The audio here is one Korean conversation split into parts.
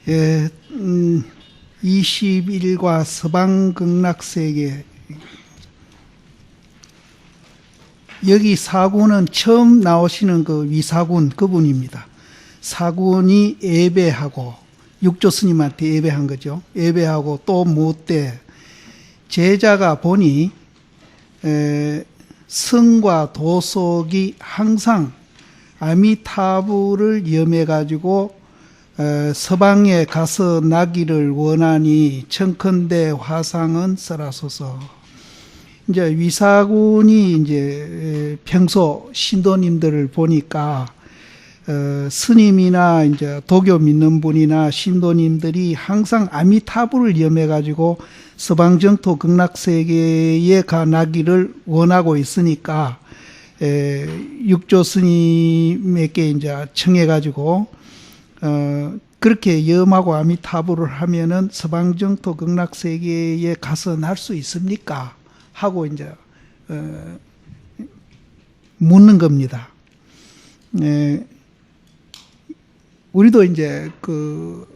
예, 21과 서방극락세계. 여기 사군은 처음 나오시는 그 위사군 그분입니다. 사군이 예배하고 육조 스님한테 예배한 거죠. 예배하고 또 무엇대 제자가 보니 성과 도속이 항상 아미타불을 염해가지고 서방에 가서 나기를 원하니 청컨대 화상은 설하소서. 이제 위사군이 이제 평소 신도님들을 보니까 스님이나 이제 도교 믿는 분이나 신도님들이 항상 아미타불을 염해가지고 서방정토 극락세계에 가나기를 원하고 있으니까 육조 스님에게 이제 청해가지고 그렇게 염하고 아미타불을 하면은 서방정토 극락세계에 가서 날 수 있습니까? 하고 이제 묻는 겁니다. 우리도 이제 그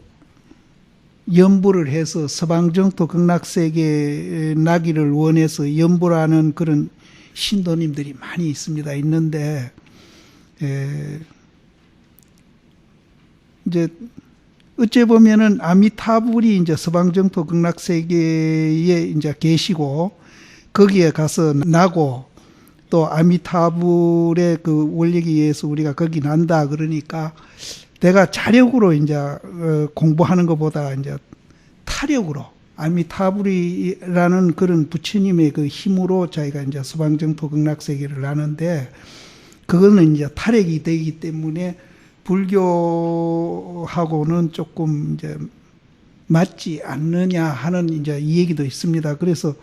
염불을 해서 서방정토 극락세계에 나기를 원해서 염불하는 그런 신도님들이 많이 있습니다. 있는데 이제 어째 보면은 아미타불이 이제 서방정토 극락세계에 이제 계시고 거기에 가서 나고 또 아미타불의 그 원리에 의해서 우리가 거기 난다 그러니까 내가 자력으로 이제 공부하는 것보다 이제 타력으로 아미타불이라는 그런 부처님의 그 힘으로 저희가 이제 서방정토 극락세계를 나는데 그거는 이제 타력이 되기 때문에 불교하고는 조금 이제 맞지 않느냐 하는 이제 이 얘기도 있습니다. 그래서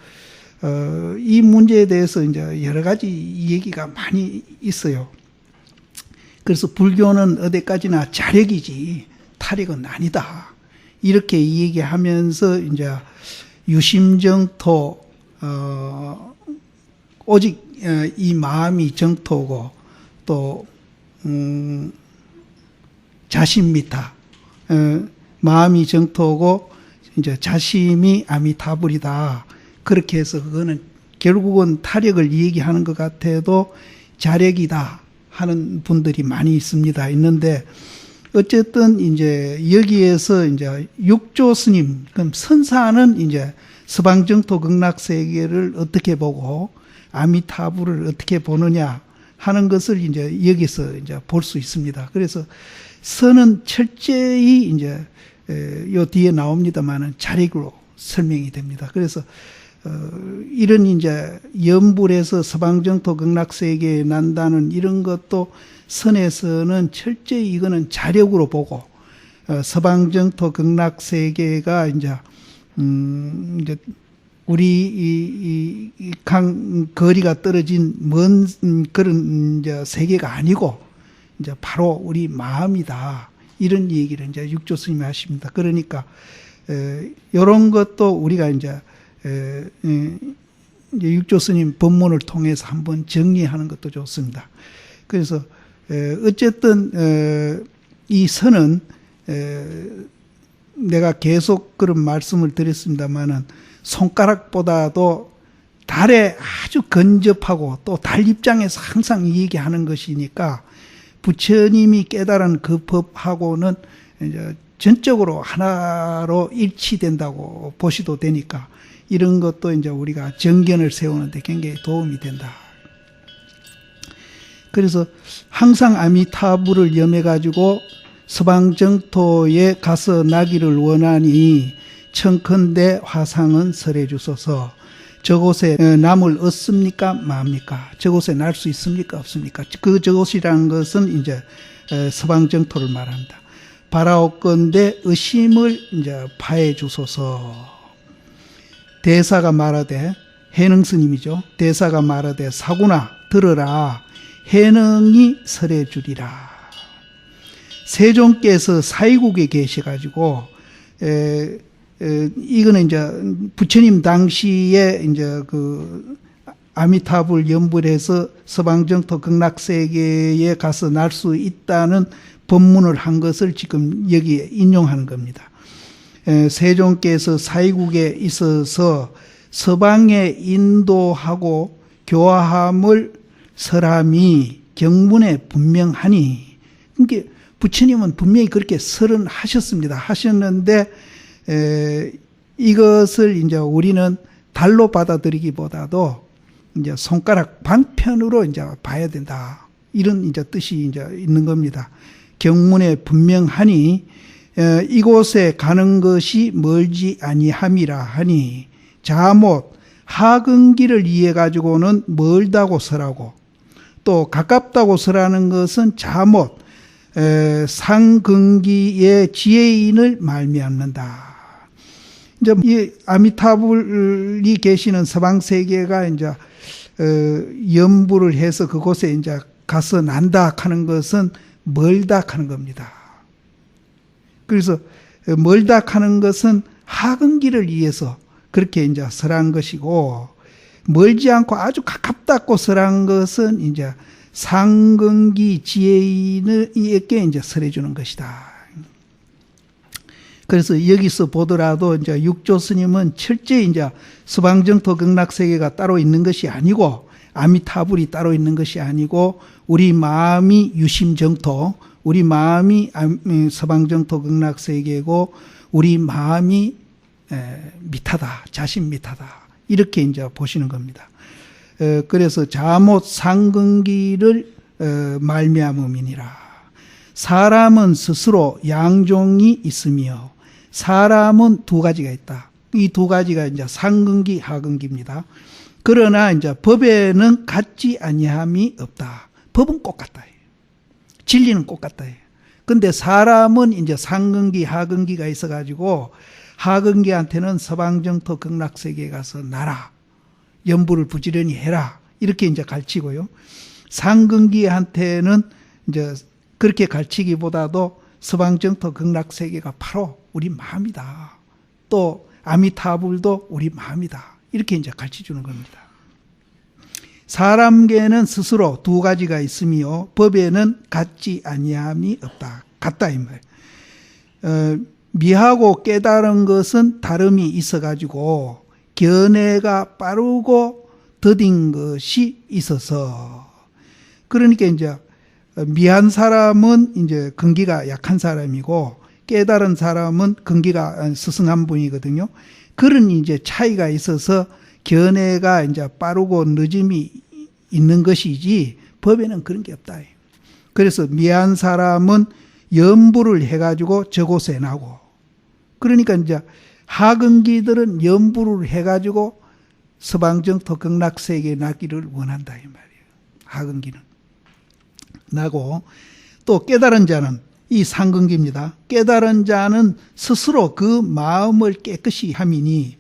이 문제에 대해서 이제 여러 가지 얘기가 많이 있어요. 그래서 불교는 어디까지나 자력이지 타력은 아니다. 이렇게 얘기하면서 이제 유심정토 오직 이 마음이 정토고 또 자심미타 마음이 정토고 이제 자심이 아미타불이다. 그렇게 해서 그거는 결국은 타력을 얘기하는 것 같아도 자력이다 하는 분들이 많이 있는데 어쨌든 이제 여기에서 이제 육조 스님 그럼 선사는 이제 서방정토 극락세계를 어떻게 보고 아미타불을 어떻게 보느냐 하는 것을 이제 여기서 이제 볼 수 있습니다. 그래서 선은 철저히 이제 요 뒤에 나옵니다만은 자력으로 설명이 됩니다. 그래서 이런 이제 염불에서 서방정토 극락세계에 난다는 이런 것도 선에서는 철저히 이거는 자력으로 보고 서방정토 극락세계가 이제 우리 이 거리가 떨어진 먼 그런 이제 세계가 아니고 이제 바로 우리 마음이다. 이런 얘기를 이제 육조 스님이 하십니다. 그러니까 이런 것도 우리가 이제 육조 스님 법문을 통해서 한번 정리하는 것도 좋습니다. 그래서 어쨌든 이 선은 내가 계속 그런 말씀을 드렸습니다만은 손가락보다도 달에 아주 근접하고 또 달 입장에서 항상 얘기하는 것이니까 부처님이 깨달은 그 법하고는 이제 전적으로 하나로 일치된다고 보셔도 되니까 이런 것도 이제 우리가 정견을 세우는데 굉장히 도움이 된다. 그래서 항상 아미타불을 염해가지고 서방정토에 가서 나기를 원하니 청컨대 화상은 설해 주소서. 저곳에 남을 얻습니까? 맙니까? 저곳에 날 수 있습니까? 없습니까? 그 저곳이라는 것은 이제 서방정토를 말합니다. 바라옵건대 의심을 이제 파해 주소서. 대사가 말하되 해능 스님이죠. 대사가 말하되 사구나 들으라. 해능이 설해 주리라. 세종께서 사이국에 계셔가지고 이거는 이제 부처님 당시에 이제 그 아미타불 염불해서 서방정토 극락세계에 가서 날 수 있다는 법문을 한 것을 지금 여기에 인용하는 겁니다. 세종께서 사이국에 있어서 서방에 인도하고 교화함을 설함이 경문에 분명하니, 그러니까 부처님은 분명히 그렇게 설은 하셨는데 이것을 이제 우리는 달로 받아들이기보다도 이제 손가락 방편으로 이제 봐야 된다. 이런 이제 뜻이 이제 있는 겁니다. 경문에 분명하니 이곳에 가는 것이 멀지 아니함이라 하니, 자못 하근기를 이해 가지고는 멀다고 설하고, 또 가깝다고 설하는 것은 자못 상근기의 지혜인을 말미암는다. 이제 이 아미타불이 계시는 서방 세계가 이제 연부를 해서 그곳에 이제 가서 난다 하는 것은 멀다 하는 겁니다. 그래서 멀다 하는 것은 하근기를 위해서 그렇게 이제 설한 것이고, 멀지 않고 아주 가깝다고 설한 것은 이제 상근기 지혜인에게 이제 설해 주는 것이다. 그래서 여기서 보더라도 이제 육조 스님은 철저히 이제 서방정토 극락세계가 따로 있는 것이 아니고, 아미타불이 따로 있는 것이 아니고, 우리 마음이 유심정토, 우리 마음이 서방정토 극락세계고, 우리 마음이 미타다, 자신 미타다, 이렇게 이제 보시는 겁니다. 그래서 자못 상근기를 말미암음이니라. 사람은 스스로 양종이 있으며, 사람은 두 가지가 있다. 이 두 가지가 이제 상근기, 하근기입니다. 그러나 이제 법에는 같지 아니함이 없다. 법은 꼭 같다. 진리는 꼭 같다. 근데 사람은 이제 상근기, 하근기가 있어가지고, 하근기한테는 서방정토 극락세계에 가서 나라, 연부를 부지런히 해라, 이렇게 이제 가르치고요. 상근기한테는 이제 그렇게 가르치기보다도 서방정토 극락세계가 바로 우리 마음이다. 또 아미타불도 우리 마음이다. 이렇게 이제 가르쳐 주는 겁니다. 사람계는 스스로 두 가지가 있으며 법에는 같지 아니함이 없다. 같다 이 말. 미하고 깨달은 것은 다름이 있어가지고 견해가 빠르고 더딘 것이 있어서, 그러니까 이제 미한 사람은 이제 근기가 약한 사람이고, 깨달은 사람은 근기가 스승한 분이거든요. 그런 이제 차이가 있어서 견해가 이제 빠르고 늦음이 있는 것이지, 법에는 그런 게 없다. 그래서 미한 사람은 연부를 해가지고 저곳에 나고, 그러니까 이제 하근기들은 연부를 해가지고 서방정토 극락세계에 나기를 원한다 이 말이에요. 하근기는 나고, 또 깨달은 자는 이 상근기입니다. 깨달은 자는 스스로 그 마음을 깨끗이 함이니,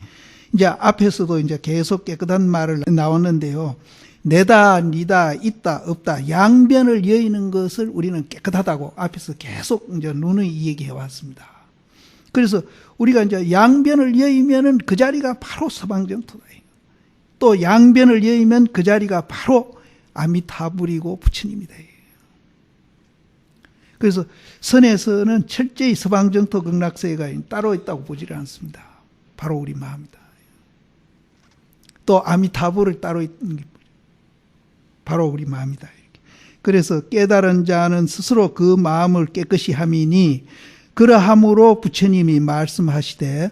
이제 앞에서도 이제 계속 깨끗한 말을 나왔는데요. 내다, 니다, 있다, 없다, 양변을 여의는 것을 우리는 깨끗하다고 앞에서 계속 이제 누누이 얘기해 왔습니다. 그래서 우리가 이제 양변을 여의면은 그 자리가 바로 서방정토다. 또 양변을 여의면 그 자리가 바로 아미타불이고 부처님이다. 그래서 선에서는 철저히 서방정토 극락세계가 따로 있다고 보지를 않습니다. 바로 우리 마음이다. 또 아미타불을 따로 있는 게 바로 우리 마음이다. 그래서 깨달은 자는 스스로 그 마음을 깨끗이 함이니, 그러함으로 부처님이 말씀하시되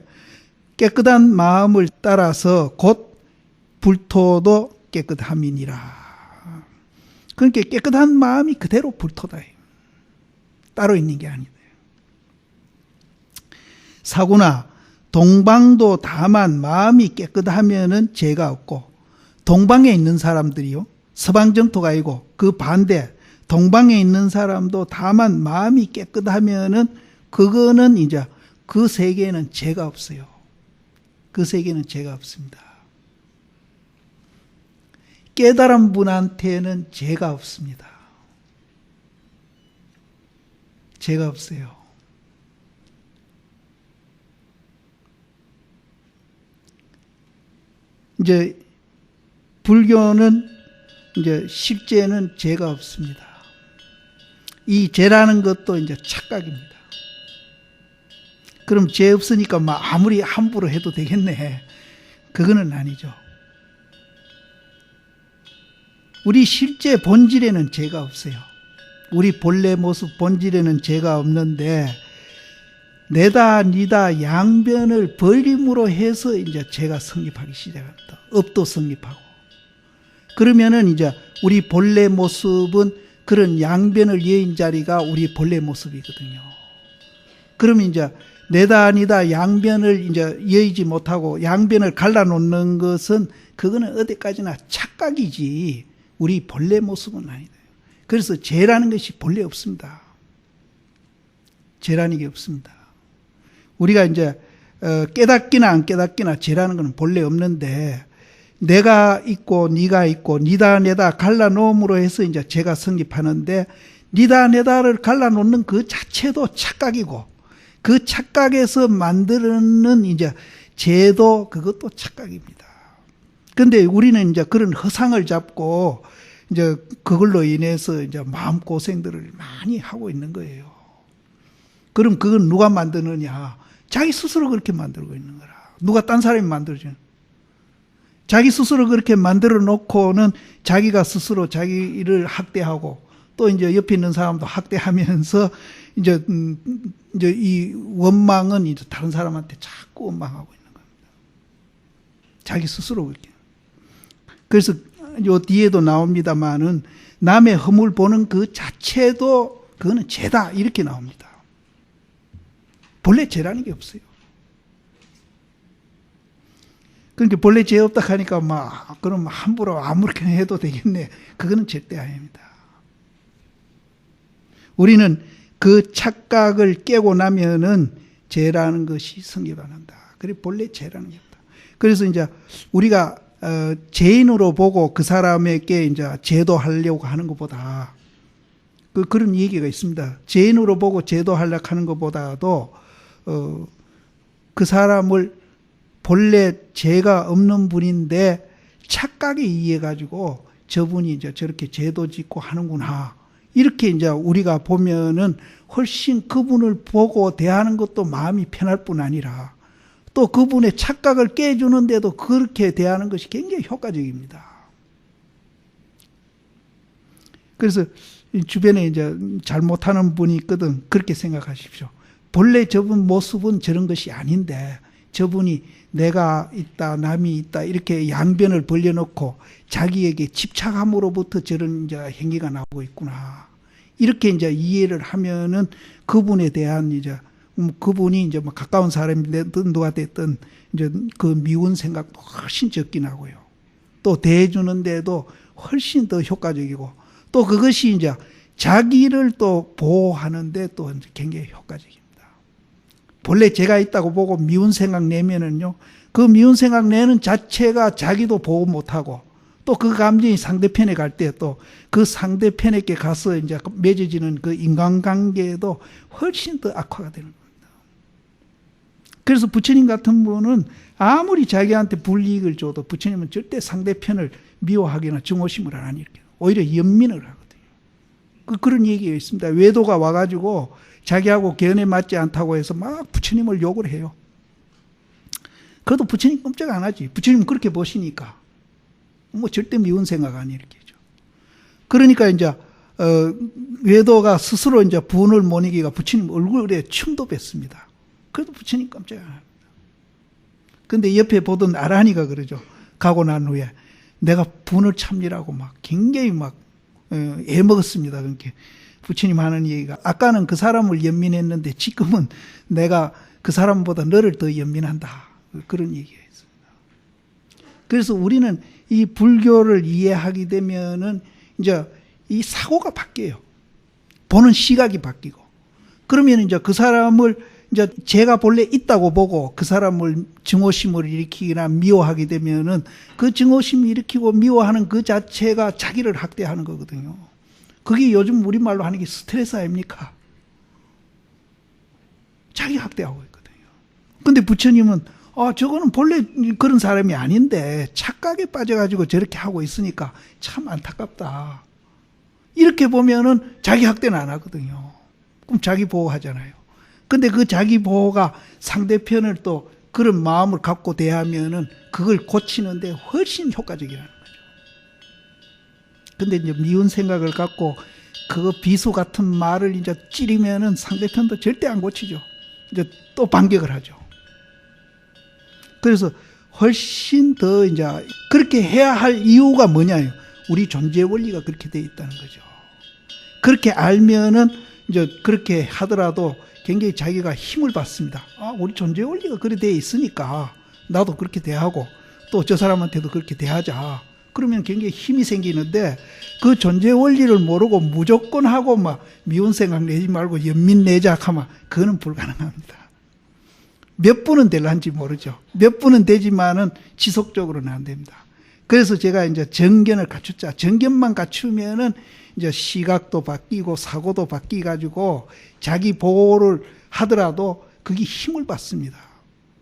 깨끗한 마음을 따라서 곧 불토도 깨끗함이니라. 그러니까 깨끗한 마음이 그대로 불토다. 따로 있는 게 아니다. 사구나 동방도 다만 마음이 깨끗하면은 죄가 없고, 동방에 있는 사람들이요, 서방정토가 아니고 그 반대 동방에 있는 사람도 다만 마음이 깨끗하면은 그거는 이제 그 세계에는 죄가 없어요. 그 세계는 죄가 없습니다. 깨달은 분한테는 죄가 없습니다. 죄가 없어요. 이제 불교는 이제 십죄는 죄가 없습니다. 이 죄라는 것도 이제 착각입니다. 그럼 죄 없으니까 막 아무리 함부로 해도 되겠네. 그거는 아니죠. 우리 실제 본질에는 죄가 없어요. 우리 본래 모습 본질에는 죄가 없는데 내다 니다 양변을 벌림으로 해서 이제 죄가 성립하기 시작합니다. 업도 성립하고. 그러면은 이제 우리 본래 모습은 그런 양변을 여인 자리가 우리 본래 모습이거든요. 그러면 이제 내다 니다 양변을 이제 여의지 못하고 양변을 갈라놓는 것은 그거는 어디까지나 착각이지 우리 본래 모습은 아니다. 그래서 죄라는 것이 본래 없습니다. 죄라는 게 없습니다. 우리가 이제 깨닫기나 안 깨닫기나 죄라는 것은 본래 없는데 내가 있고 네가 있고 니다 내다 갈라놓음으로 해서 이제 죄가 성립하는데 니다 내다를 갈라놓는 그 자체도 착각이고 그 착각에서 만드는 이제 죄도 그것도 착각입니다. 근데 우리는 이제 그런 허상을 잡고 이제 그걸로 인해서 이제 마음고생들을 많이 하고 있는 거예요. 그럼 그건 누가 만드느냐? 자기 스스로 그렇게 만들고 있는 거라. 누가 딴 사람이 만들어줘. 자기 스스로 그렇게 만들어 놓고는 자기가 스스로 자기를 학대하고 또 이제 옆에 있는 사람도 학대하면서 이제 이 원망은 이제 다른 사람한테 자꾸 원망하고 있는 겁니다. 자기 스스로 그렇게. 그래서 요 뒤에도 나옵니다만은 남의 허물 보는 그 자체도 그거는 죄다 이렇게 나옵니다. 본래 죄라는 게 없어요. 그러니까 본래 죄 없다 하니까 막 그럼 함부로 아무렇게나 해도 되겠네. 그거는 절대 아닙니다. 우리는 그 착각을 깨고 나면은 죄라는 것이 성립 안 한다. 그래 본래 죄라는 게 없다. 그래서 이제 우리가 죄인으로 보고 그 사람에게 이제 제도하려고 하는 것보다 그런 얘기가 있습니다. 죄인으로 보고 제도하려고 하는 것보다도 그 사람을 본래 죄가 없는 분인데 착각에 의해 가지고 저분이 이제 저렇게 죄도 짓고 하는구나. 이렇게 이제 우리가 보면은 훨씬 그분을 보고 대하는 것도 마음이 편할 뿐 아니라 또 그분의 착각을 깨주는데도 그렇게 대하는 것이 굉장히 효과적입니다. 그래서 주변에 이제 잘못하는 분이 있거든. 그렇게 생각하십시오. 본래 저분 모습은 저런 것이 아닌데 저분이 내가 있다, 남이 있다 이렇게 양변을 벌려놓고 자기에게 집착함으로부터 저런 이제 행위가 나오고 있구나. 이렇게 이제 이해를 하면은 그분에 대한 이제 그분이 이제 뭐 가까운 사람이 됐든 누가 됐든 이제 그 미운 생각도 훨씬 적긴 하고요. 또 대해주는데도 훨씬 더 효과적이고 또 그것이 이제 자기를 또 보호하는데 또 굉장히 효과적입니다. 본래 죄가 있다고 보고 미운 생각 내면은요, 그 미운 생각 내는 자체가 자기도 보호 못하고 또 그 감정이 상대편에 갈 때 또 그 상대편에게 가서 이제 맺어지는 그 인간관계에도 훨씬 더 악화가 되는 겁니다. 그래서 부처님 같은 분은 아무리 자기한테 불이익을 줘도 부처님은 절대 상대편을 미워하거나 증오심을 안 하니 이렇게 오히려 연민을 하거든요. 그런 얘기가 있습니다. 외도가 와가지고 자기하고 견해 맞지 않다고 해서 막 부처님을 욕을 해요. 그래도 부처님 꼼짝 안 하지. 부처님은 그렇게 보시니까. 뭐 절대 미운 생각 안 일으키죠. 그러니까 이제 외도가 스스로 이제 분을 못 이기가 부처님 얼굴에 침도 뱉습니다. 그래도 부처님 깜짝 안 합니다. 근데 옆에 보던 아라니가 그러죠. 가고 난 후에 내가 분을 참으라고 막 굉장히 막 애먹었습니다. 그러니까 부처님 하는 얘기가 아까는 그 사람을 연민했는데 지금은 내가 그 사람보다 너를 더 연민한다. 그런 얘기가 있습니다. 그래서 우리는 이 불교를 이해하게 되면은 이제 이 사고가 바뀌어요. 보는 시각이 바뀌고. 그러면 이제 그 사람을 이제 제가 본래 있다고 보고 그 사람을 증오심을 일으키거나 미워하게 되면은 그 증오심을 일으키고 미워하는 그 자체가 자기를 학대하는 거거든요. 그게 요즘 우리말로 하는 게 스트레스 아닙니까? 자기 학대하고 있거든요. 근데 부처님은 저거는 본래 그런 사람이 아닌데 착각에 빠져가지고 저렇게 하고 있으니까 참 안타깝다. 이렇게 보면은 자기 학대는 안 하거든요. 그럼 자기 보호하잖아요. 근데 그 자기 보호가 상대편을 또 그런 마음을 갖고 대하면은 그걸 고치는데 훨씬 효과적이라는 거죠. 근데 이제 미운 생각을 갖고 그 비수 같은 말을 이제 찌르면은 상대편도 절대 안 고치죠. 이제 또 반격을 하죠. 그래서 훨씬 더 이제 그렇게 해야 할 이유가 뭐냐요? 우리 존재 원리가 그렇게 돼 있다는 거죠. 그렇게 알면은 이제 그렇게 하더라도 굉장히 자기가 힘을 받습니다. 아, 우리 존재 원리가 그렇게 돼 있으니까 나도 그렇게 대하고 또 저 사람한테도 그렇게 대하자. 그러면 굉장히 힘이 생기는데 그 존재 원리를 모르고 무조건 하고 막 미운 생각 내지 말고 연민 내자 하면 그거는 불가능합니다. 몇 분은 될런지 모르죠. 몇 분은 되지만은 지속적으로는 안 됩니다. 그래서 제가 이제 정견을 갖추자. 정견만 갖추면은 이제 시각도 바뀌고 사고도 바뀌가지고 자기 보호를 하더라도 그게 힘을 받습니다.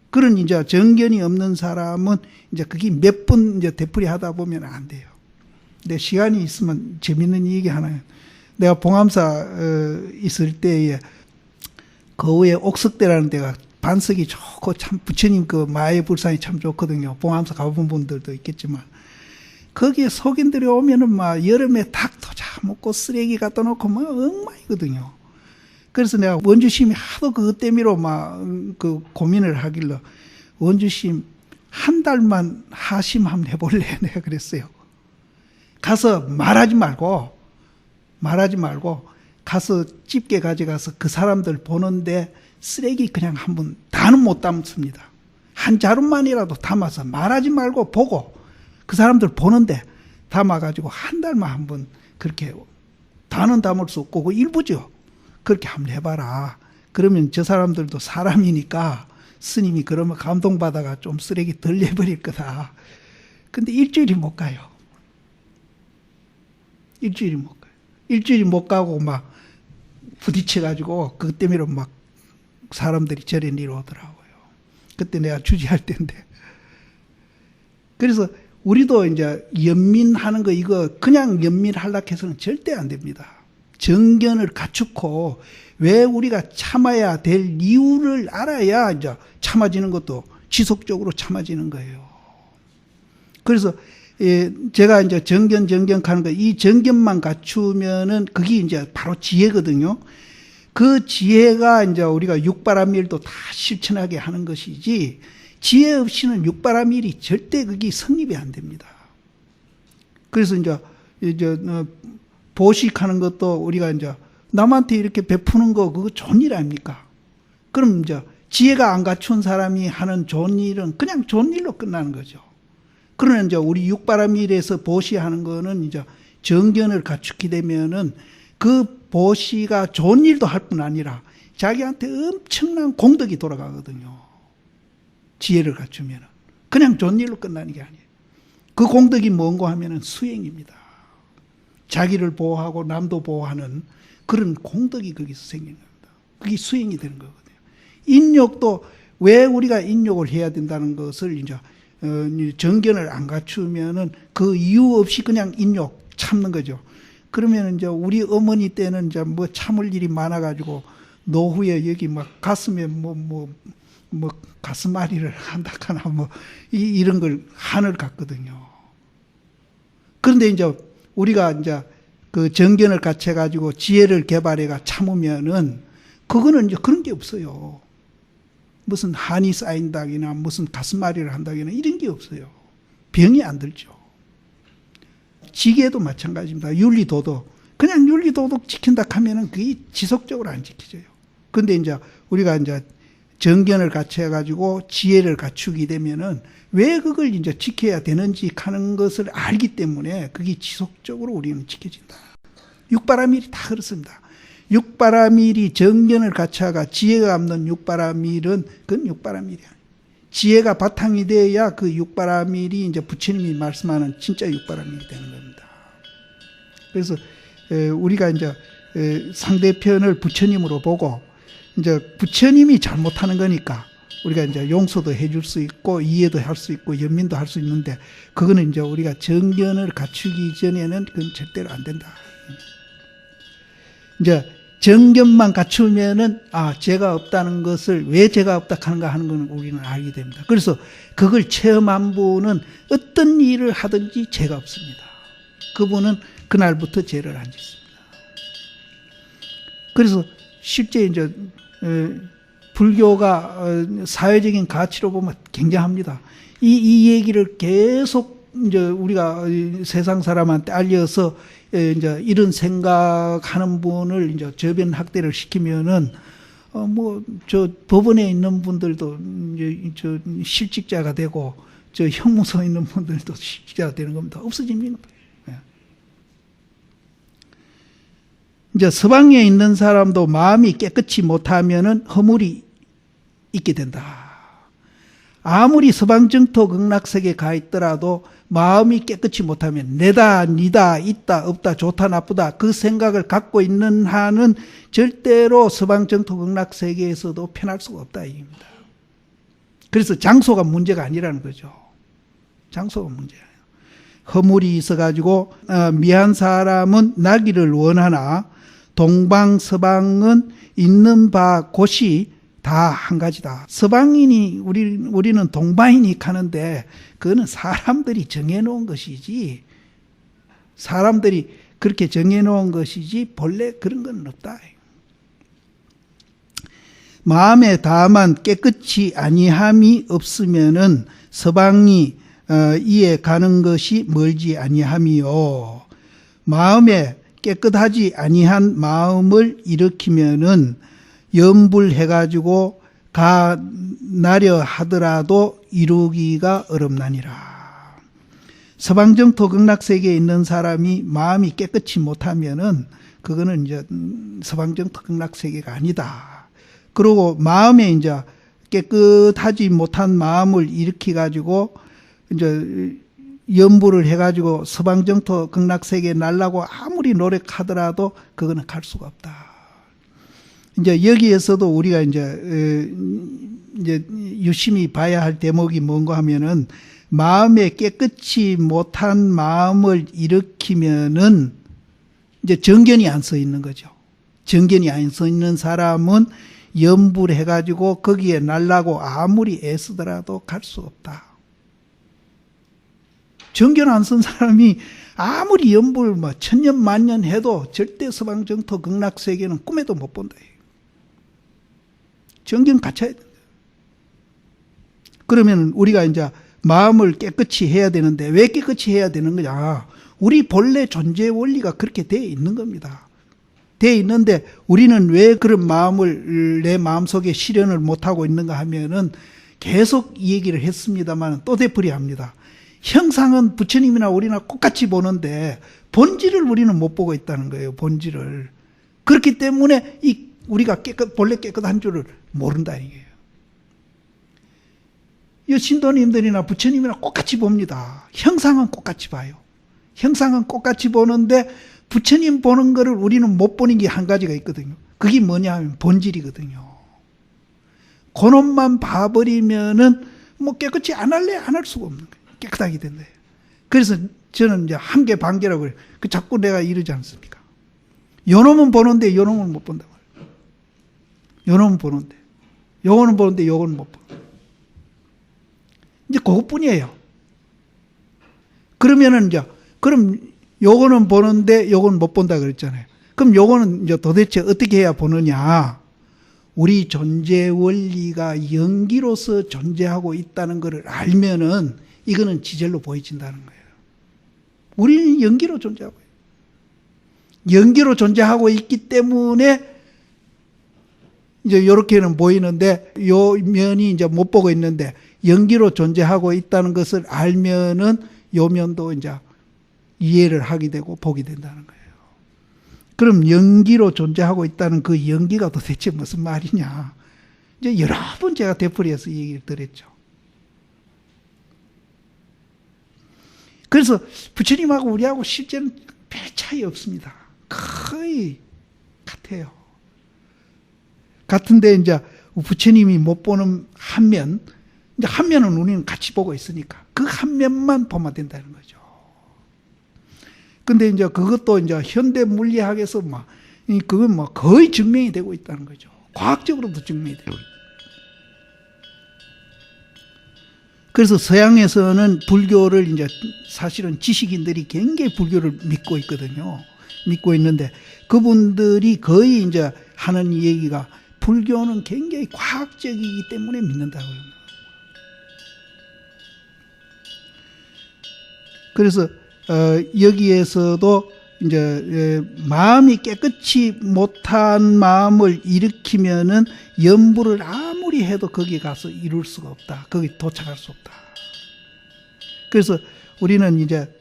그런 이제 정견이 없는 사람은 이제 그게 몇 분 이제 되풀이 하다 보면 안 돼요. 근데 시간이 있으면 재밌는 얘기 하나. 내가 봉암사 있을 때에 거우에 옥석대라는 데가 반석이 좋고 참 부처님 그 마의 불상이 참 좋거든요. 봉암사 가본 분들도 있겠지만 거기에 속인들이 오면은 막 여름에 닭도 잡먹고 쓰레기 갖다 놓고 막 엉망이거든요. 그래서 내가 원주심이 하도 그것 때문에 막 그 고민을 하길래 원주심 한 달만 하심 한번 해볼래? 내가 그랬어요. 가서 말하지 말고 가서 집게 가져가서 그 사람들 보는데 쓰레기 그냥 한번 다는 못 담습니다. 한 자루만이라도 담아서 말하지 말고 보고 그 사람들 보는데 담아가지고 한 달만 한번 그렇게 다는 담을 수 없고 그 일부죠. 그렇게 한번 해봐라. 그러면 저 사람들도 사람이니까 스님이 그러면 감동받아가 좀 쓰레기 덜 내버릴 거다. 근데 일주일이 못 가요. 일주일이 못 가고 막 부딪혀가지고 그것 때문에 막 사람들이 절에 내려오더라고요. 그때 내가 주지할 때인데. 그래서 우리도 이제 연민하는 거 이거 그냥 연민하려고 해서는 절대 안 됩니다. 정견을 갖추고 왜 우리가 참아야 될 이유를 알아야 이제 참아지는 것도 지속적으로 참아지는 거예요. 그래서 제가 이제 정견 하는 거 이 정견만 갖추면은 그게 이제 바로 지혜거든요. 그 지혜가 이제 우리가 육바라밀도 다 실천하게 하는 것이지 지혜 없이는 육바라밀이 절대 그게 성립이 안 됩니다. 그래서 이제 보식하는 것도 우리가 이제 남한테 이렇게 베푸는 거 그거 좋은 일 아닙니까? 그럼 이제 지혜가 안 갖춘 사람이 하는 좋은 일은 그냥 좋은 일로 끝나는 거죠. 그러나 이제 우리 육바라밀에서 보시하는 거는 이제 정견을 갖추게 되면은 그 보시가 좋은 일도 할 뿐 아니라 자기한테 엄청난 공덕이 돌아가거든요. 지혜를 갖추면은. 그냥 좋은 일로 끝나는 게 아니에요. 그 공덕이 뭔고 하면은 수행입니다. 자기를 보호하고 남도 보호하는 그런 공덕이 거기서 생기는 겁니다. 그게 수행이 되는 거거든요. 인욕도 왜 우리가 인욕을 해야 된다는 것을 이제 정견을 안 갖추면은 그 이유 없이 그냥 인욕 참는 거죠. 그러면 이제 우리 어머니 때는 이제 뭐 참을 일이 많아가지고 노후에 여기 막 가슴에 뭐 가슴앓이를 한다거나 뭐 이런 걸 하늘 갔거든요. 그런데 이제 우리가 이제 그 정견을 갖춰가지고 지혜를 개발해가 참으면은 그거는 이제 그런 게 없어요. 무슨 한이 쌓인다기나 무슨 가슴앓이를 한다기나 이런 게 없어요. 병이 안 들죠. 지계도 마찬가지입니다. 윤리도덕. 그냥 윤리도덕 지킨다 하면은 그게 지속적으로 안 지켜져요. 근데 이제 우리가 이제 정견을 갖춰가지고 지혜를 갖추게 되면은 왜 그걸 이제 지켜야 되는지 하는 것을 알기 때문에 그게 지속적으로 우리는 지켜진다. 육바라밀이 다 그렇습니다. 육바라밀이 정견을 갖춰가 지혜가 없는 육바라밀은 그건 육바라밀이 아니에요. 지혜가 바탕이 돼야 그 육바라밀이 이제 부처님이 말씀하는 진짜 육바라밀이 되는 겁니다. 그래서 우리가 이제 상대편을 부처님으로 보고 이제 부처님이 잘못하는 거니까 우리가 이제 용서도 해줄 수 있고 이해도 할 수 있고 연민도 할 수 있는데 그거는 이제 우리가 정견을 갖추기 전에는 그건 절대로 안 된다. 이제 정견만 갖추면은 죄가 없다는 것을 왜 죄가 없다 하는가 하는 건 우리는 알게 됩니다. 그래서 그걸 체험한 분은 어떤 일을 하든지 죄가 없습니다. 그분은 그날부터 죄를 안 짓습니다. 그래서 실제 이제 불교가 사회적인 가치로 보면 굉장합니다. 이 얘기를 계속 이제 우리가 세상 사람한테 알려서 이제 이런 생각하는 분을 이제 저변 학대를 시키면은 저 법원에 있는 분들도 이제 저 실직자가 되고 저 형무소에 있는 분들도 실직자가 되는 겁니다. 없어집니다. 이제 서방에 있는 사람도 마음이 깨끗이 못하면은 허물이 있게 된다. 아무리 서방 정토 극락세계에 가 있더라도 마음이 깨끗이 못하면 내다, 니다, 있다, 없다, 좋다, 나쁘다 그 생각을 갖고 있는 한은 절대로 서방 정토 극락세계에서도 편할 수가 없다 이겁니다. 그래서 장소가 문제가 아니라는 거죠. 장소가 문제예요. 허물이 있어가지고 미한 사람은 나기를 원하나 동방 서방은 있는 바 곳이 다 한 가지다. 서방인이 우리는 동방인이 가는데 그거는 사람들이 정해놓은 것이지 사람들이 그렇게 정해놓은 것이지 본래 그런 건 없다. 마음에 다만 깨끗이 아니함이 없으면은 서방이 이에 가는 것이 멀지 아니함이요. 마음에 깨끗하지 아니한 마음을 일으키면은 염불해가지고 가나려 하더라도 이루기가 어렵나니라. 서방정토 극락세계에 있는 사람이 마음이 깨끗이 못하면은 그거는 이제 서방정토 극락세계가 아니다. 그리고 마음에 이제 깨끗하지 못한 마음을 일으켜가지고 이제 염불을 해가지고 서방정토 극락세계에 날라고 아무리 노력하더라도 그거는 갈 수가 없다. 이제 여기에서도 우리가 이제 유심히 봐야 할 대목이 뭔가 하면은 마음에 깨끗이 못한 마음을 일으키면은 이제 정견이 안 써 있는 거죠. 정견이 안 써 있는 사람은 염불해가지고 거기에 날라고 아무리 애쓰더라도 갈 수 없다. 정견 안 쓴 사람이 아무리 염불 천년 만년 해도 절대 서방정토 극락세계는 꿈에도 못 본다. 정견 갖춰야 된다. 그러면 우리가 이제 마음을 깨끗이 해야 되는데 왜 깨끗이 해야 되는 거냐? 우리 본래 존재 원리가 그렇게 되어 있는 겁니다. 되어 있는데 우리는 왜 그런 마음을 내 마음속에 실현을 못하고 있는가 하면은 계속 이 얘기를 했습니다만 또 되풀이합니다. 형상은 부처님이나 우리나 똑같이 보는데 본질을 우리는 못 보고 있다는 거예요. 본질을. 그렇기 때문에 우리가 본래 깨끗한 줄을 모른다 이게요. 이 신도님들이나 부처님이나 똑같이 봅니다. 형상은 똑같이 봐요. 형상은 똑같이 보는데 부처님 보는 거를 우리는 못 보는 게 한 가지가 있거든요. 그게 뭐냐 하면 본질이거든요. 그놈만 봐버리면은 깨끗이 안 할래 안 할 수가 없는 거예요. 깨끗하게 된다. 그래서 저는 이제 한계 반계라고 그래요. 자꾸 내가 이러지 않습니까? 요놈은 보는데 요놈은 못 본다 말이에요. 요놈은 보는데 요거는 보는데 요거는 못 봐. 이제 그것뿐이에요. 그러면은 이제 그럼 요거는 보는데 요거는 못 본다 그랬잖아요. 그럼 요거는 이제 도대체 어떻게 해야 보느냐? 우리 존재 원리가 연기로서 존재하고 있다는 것을 알면은 이거는 지절로 보여진다는 거예요. 우리는 연기로 존재하고 있어요. 연기로 존재하고 있기 때문에 이제 요렇게는 보이는데 요 면이 이제 못 보고 있는데 연기로 존재하고 있다는 것을 알면은 요 면도 이제 이해를 하게 되고 보게 된다는 거예요. 그럼 연기로 존재하고 있다는 그 연기가 도대체 무슨 말이냐? 이제 여러 번 제가 되풀이해서 얘기를 드렸죠. 그래서 부처님하고 우리하고 실제는 별 차이 없습니다. 거의 같아요. 같은데 이제 부처님이 못 보는 한 면, 이제 한 면은 우리는 같이 보고 있으니까 그 한 면만 보면 된다는 거죠. 근데 이제 그것도 이제 현대 물리학에서 그건 뭐 거의 증명이 되고 있다는 거죠. 과학적으로도 증명이 되고 있다. 그래서 서양에서는 불교를 이제 사실은 지식인들이 굉장히 불교를 믿고 있거든요. 믿고 있는데 그분들이 거의 이제 하는 얘기가 불교는 굉장히 과학적이기 때문에 믿는다고요. 그래서 여기에서도 이제 마음이 깨끗이 못한 마음을 일으키면은 염불을 아무리 해도 거기 가서 이룰 수가 없다. 거기 도착할 수 없다. 그래서 우리는 이제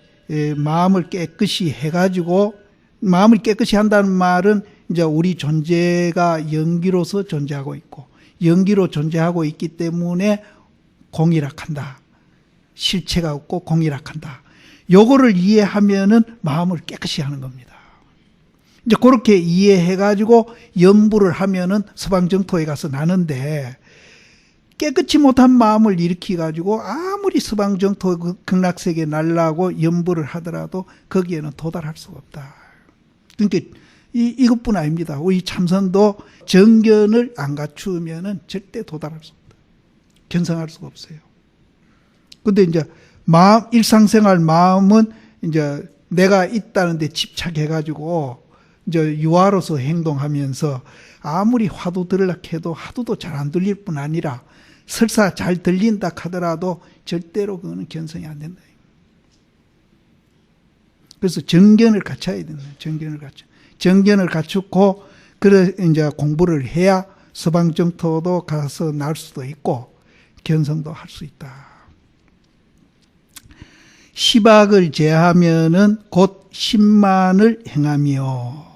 마음을 깨끗이 해가지고, 마음을 깨끗이 한다는 말은 이제 우리 존재가 연기로서 존재하고 있고, 연기로 존재하고 있기 때문에 공일학한다. 실체가 없고 공일학한다. 요거를 이해하면은 마음을 깨끗이 하는 겁니다. 이제 그렇게 이해해가지고 염불을 하면은 서방정토에 가서 나는데, 깨끗이 못한 마음을 일으켜가지고 아무리 서방정토 극락세계에 날라고 염불을 하더라도 거기에는 도달할 수가 없다. 그러니까 이것뿐 아닙니다. 우리 참선도 정견을 안 갖추면은 절대 도달할 수 없다. 견성할 수가 없어요. 근데 이제 마음, 일상생활 마음은 이제 내가 있다는 데 집착해가지고 이제 유아로서 행동하면서 아무리 화두 들으려고 해도 화두도 잘 안 들릴 뿐 아니라 설사 잘 들린다 하더라도 절대로 그거는 견성이 안 된다. 그래서 정견을 갖춰야 된다. 정견을 갖추고, 그래 이제 공부를 해야 서방정토도 가서 날 수도 있고, 견성도 할 수 있다. 시박을 제하면은 곧 십만을 행하며.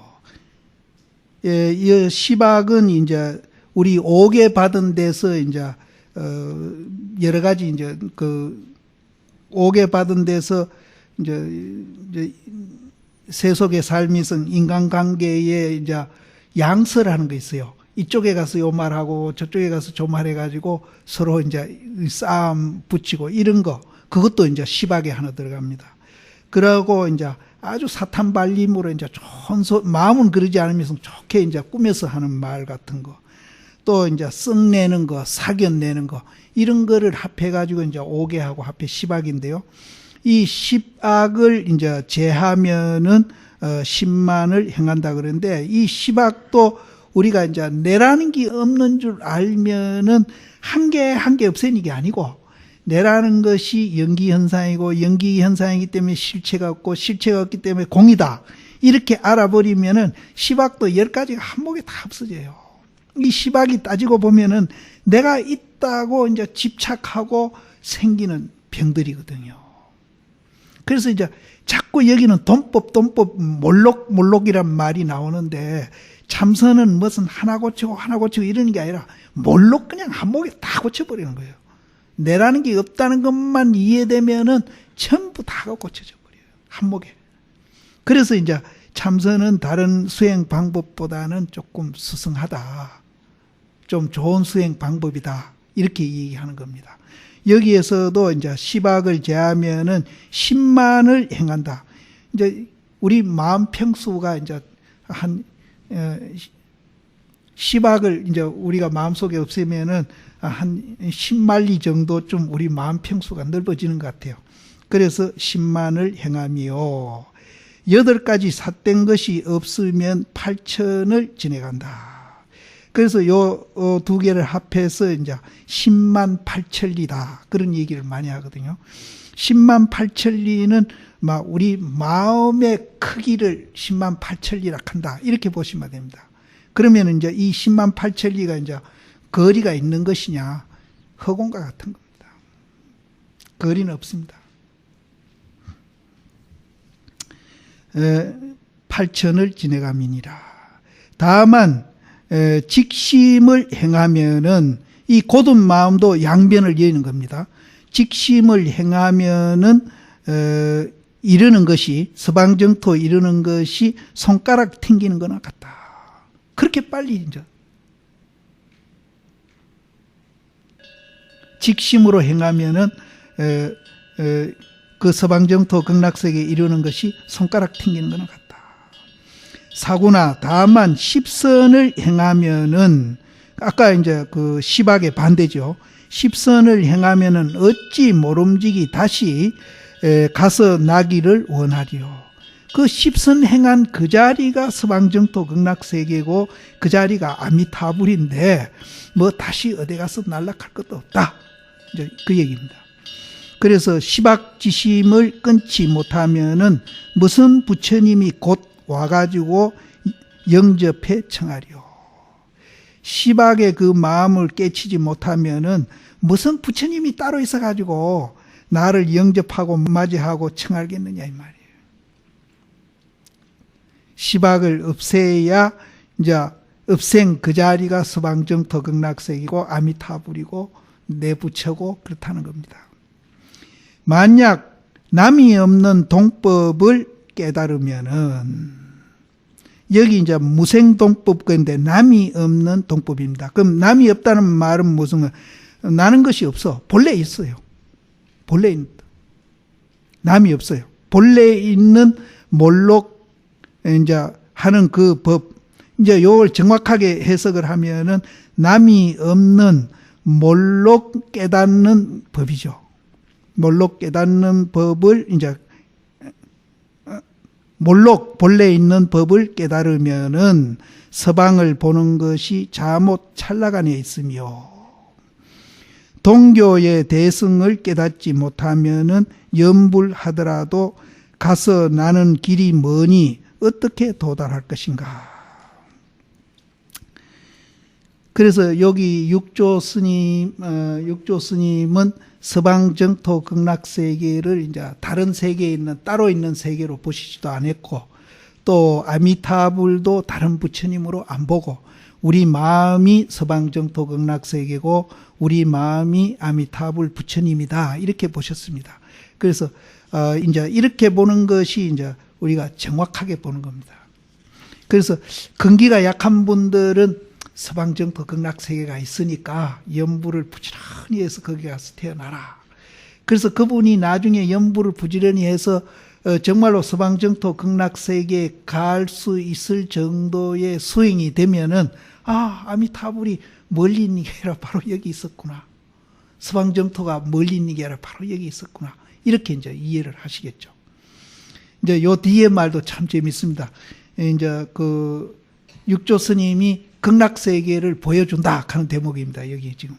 예, 이 시박은 이제 우리 옥에 받은 데서 이제 여러 가지 이제 그 옥에 받은 데서 이제 세속의 삶이성 인간관계에 이제 양설하는 거 있어요. 이쪽에 가서 요 말하고 저쪽에 가서 저 말해가지고 서로 이제 싸움 붙이고 이런 거, 그것도 이제 시박에 하나 들어갑니다. 그러고 이제 아주 사탄발림으로 이제 좋은 마음은 그러지 않으면서 좋게 이제 꾸며서 하는 말 같은 거, 또 이제 썩내는 거, 사견 내는 거, 이런 거를 합해가지고 이제 오개하고 합해 시박인데요. 이 시박을 이제 제하면은 10만을 행한다 그러는데, 이 시박도 우리가 이제 내라는 게 없는 줄 알면은 한 개 없애는 게 아니고, 내라는 것이 연기현상이고, 연기현상이기 때문에 실체가 없고, 실체가 없기 때문에 공이다. 이렇게 알아버리면은 시박도 10가지가 한 목에 다 없어져요. 이 시박이 따지고 보면은 내가 있다고 이제 집착하고 생기는 병들이거든요. 그래서 이제 자꾸 여기는 돈법, 몰록이란 말이 나오는데, 참선은 무슨 하나 고치고 이러는 게 아니라 몰록 그냥 한 목에 다 고쳐버리는 거예요. 내라는 게 없다는 것만 이해되면은 전부 다 고쳐져 버려요. 한 목에. 그래서 이제 참선은 다른 수행 방법보다는 조금 스승하다. 좀 좋은 수행 방법이다. 이렇게 얘기하는 겁니다. 여기에서도 이제 시박을 제하면은 10만을 행한다. 이제 우리 마음 평수가 이제 한 시박을 이제 우리가 마음속에 없애면은 한 10만리 정도쯤 우리 마음 평수가 넓어지는 것 같아요. 그래서 10만을 행하며 8가지 삿된 것이 없으면 8천을 지내간다. 그래서 요 두 개를 합해서 이제 10만 8천리다. 그런 얘기를 많이 하거든요. 10만 8천리는 막 우리 마음의 크기를 10만 8천리라 한다. 이렇게 보시면 됩니다. 그러면 이제 이 10만 8천리가 이제 거리가 있는 것이냐, 허공과 같은 겁니다. 거리는 없습니다. 8천을 지내가미니라. 다만 직심을 행하면은 이 곧은 마음도 양변을 여는 겁니다. 직심을 행하면은 이르는 것이, 서방정토 이르는 것이 손가락 튕기는 거나 같다. 그렇게 빨리 이제 직심으로 행하면은 그 서방정토 극락세계에 이르는 것이 손가락 튕기는 거나 같다. 사구나. 다만 십선을 행하면은 아까 이제 그 시박의 반대죠. 십선을 행하면은 어찌 모름지기 다시 가서 나기를 원하리요. 그 십선 행한 그 자리가 서방정토 극락세계고 그 자리가 아미타불인데 뭐 다시 어디 가서 날락할 것도 없다. 이제 그 얘기입니다. 그래서 시박지심을 끊지 못하면은 무슨 부처님이 곧 와가지고 영접해 청하리요. 시박의 그 마음을 깨치지 못하면은 무슨 부처님이 따로 있어가지고 나를 영접하고 맞이하고 청하겠느냐 이 말이에요. 시박을 없애야 이제 업생 그 자리가 서방정토 극락세계고 아미타불이고 내 부처고 그렇다는 겁니다. 만약 남이 없는 동법을 깨달으면은 여기 이제 무생동법 건데 남이 없는 동법입니다. 그럼 남이 없다는 말은 무슨 나는 것이 없어. 본래 있어요. 본래 있는 남이 없어요. 본래 있는 몰록 이제 하는 그 법 이제 요걸 정확하게 해석을 하면은 남이 없는 몰록 깨닫는 법이죠. 몰록 깨닫는 법을 이제 몰록 본래 있는 법을 깨달으면은 서방을 보는 것이 자못 찰나간에 있으며 동교의 대승을 깨닫지 못하면은 염불하더라도 가서 나는 길이 머니 어떻게 도달할 것인가. 그래서 여기 육조 스님은 서방정토 극락세계를 이제 다른 세계에 있는 따로 있는 세계로 보시지도 않았고 또 아미타불도 다른 부처님으로 안 보고 우리 마음이 서방정토 극락세계고 우리 마음이 아미타불 부처님이다 이렇게 보셨습니다. 그래서 이제 이렇게 보는 것이 이제 우리가 정확하게 보는 겁니다. 그래서 근기가 약한 분들은 서방정토 극락세계가 있으니까 염불을 부지런히 해서 거기 가서 태어나라. 그래서 그분이 나중에 염불을 부지런히 해서 정말로 서방정토 극락세계에 갈 수 있을 정도의 수행이 되면은 아미타불이 멀리 있는 게 아니라 바로 여기 있었구나. 서방정토가 멀리 있는 게 아니라 바로 여기 있었구나. 이렇게 이제 이해를 하시겠죠. 이제 요 뒤에 말도 참 재밌습니다. 이제 그 육조 스님이 극락세계를 보여준다 하는 대목입니다. 여기 지금.